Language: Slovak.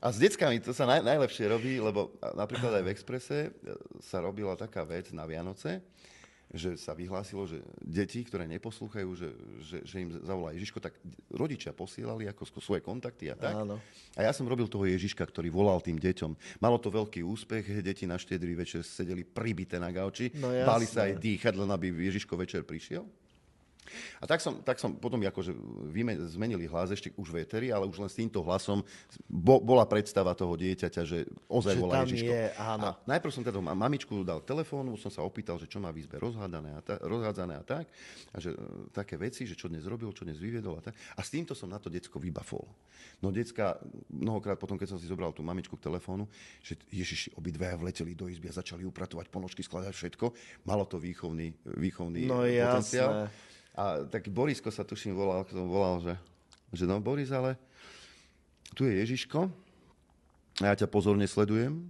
A s deckami to sa najlepšie robí, lebo napríklad aj v Expresse sa robila taká vec na Vianoce, že sa vyhlásilo, že deti, ktoré neposlúchajú, že im zavolá Ježiško, tak rodičia posielali ako svoje kontakty a tak. Áno. A ja som robil toho Ježiška, ktorý volal tým deťom. Malo to veľký úspech, deti na štedrý večer sedeli pribité na gauči, No báli sa jasné. aj dýchať, len aby Ježiško večer prišiel. A tak som potom akože zmenili hlas ešte už véteri, ale už len s týmto hlasom bola predstava toho dieťaťa, že ozaj Že volá tam Ježiško. je, áno. A najprv som teda mamičku dal telefónu, som sa opýtal, že čo má v izbe rozhádzané a tak. A že také veci, že čo dnes robil, čo dnes vyviedol a tak. A s týmto som na to decko vybafol. No decka, mnohokrát potom, keď som si zobral tú mamičku k telefónu, že Ježiši, obidvaja vleteli do izby a začali upratovať ponožky, skladať všetko. Malo to výchovný No potenciál. jasné. A taký Borisko sa tuším volal, že no Boris, ale tu je Ježiško a ja ťa pozorne sledujem